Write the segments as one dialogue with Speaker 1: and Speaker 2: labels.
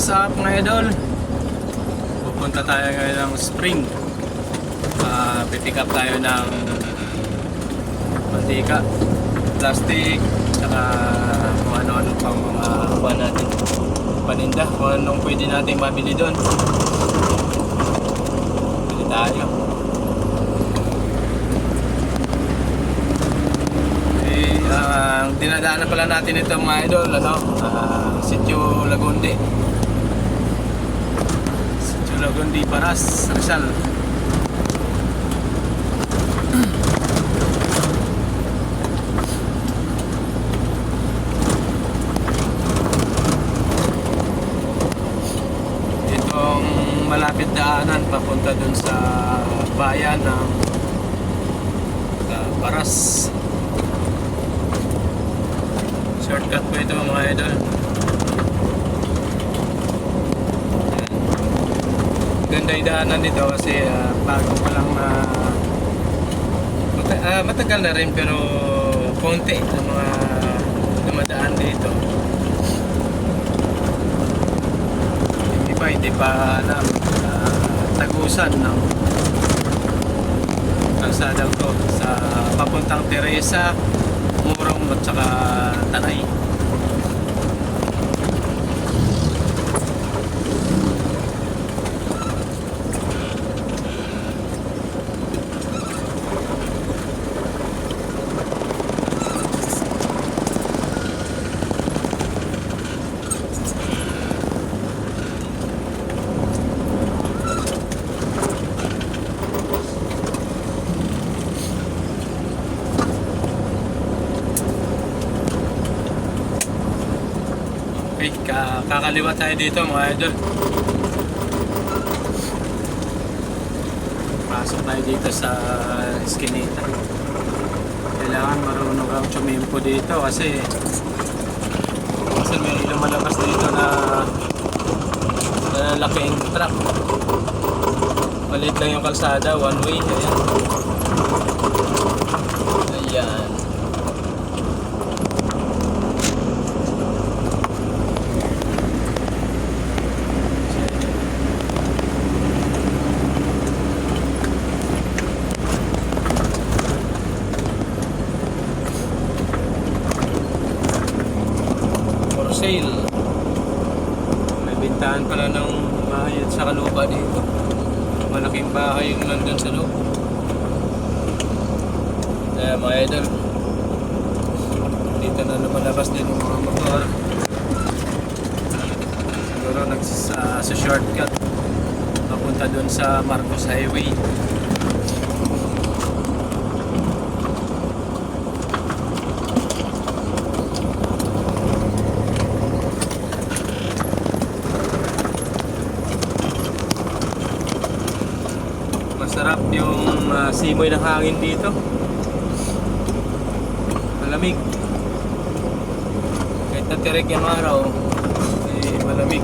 Speaker 1: what's up mga idol? Pupunta tayo ngayon ng spring. Pipick up tayo ng mantika, plastic, saka kung ano-ano pang mga kuha natin, paninda, kung anong pwede natin mabili doon. Bili tayo. Ang dinadaanan pala natin ito mga idol, Sitio Lagundi. Sitio Lagundi, Paras, Rizal. Itong malapit daanan papunta dun sa bayan ng Paras. Shortcut po ito mga idol. Ganda yung daanan dito kasi bago pa lang matagal na rin pero konti ang mga dumadaan dito. Yung iba hindi pa alam tagusan ng kalsada to sa papuntang Teresa, Murong at saka Tanay. Okay, kakaliwa tayo dito mga idol. Pasok tayo dito sa Eskinita. Kailangan marunong kang tsumimpo dito kasi may lumalabas dito na laking truck. Maliit lang yung kalsada, one way. Ayan. Sale. May bintahan pala ng bahay at sa kaluba dito. Malaking bahay yung nandun sa loob. Kaya mga idol, dito na lumalabas din yung mga motor. Siguro sa shortcut papunta dun sa Marcos Highway. Masarap yung simoy ng hangin dito. Malamig. Kahit natirik yung araw, malamig.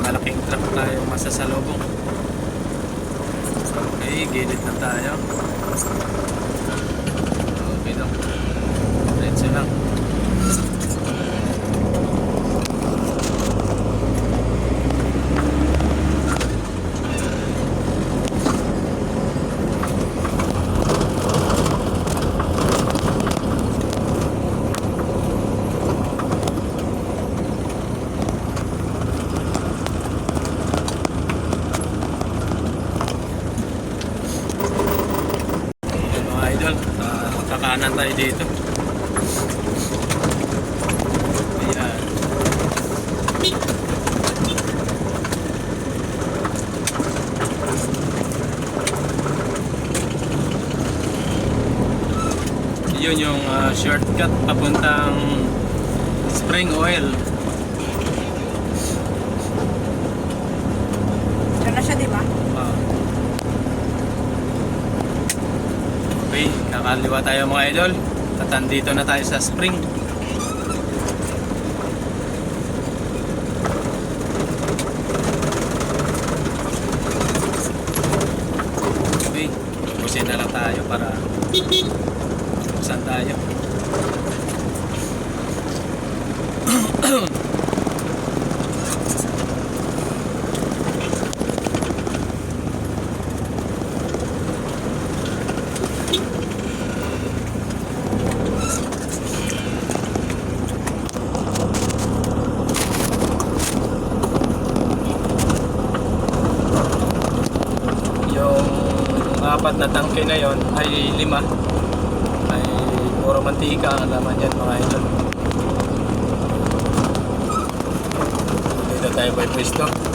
Speaker 1: Malaking truck tayo masasalubong. Okay, gilid na tayo. Okay lang. Diretso lang. Ayan mga idol, kakanan tayo dito. Ayan. Yun yung shortcut papuntang Spring Oil.
Speaker 2: Diyan na siya, di ba?
Speaker 1: Okay, kakaliwa tayo mga idol. At andito na tayo sa Spring. Okay, pusin na apat na tangke na yon ay 5 ay puro mantika ang laman yan mga idol. Dito tayo by pwesto.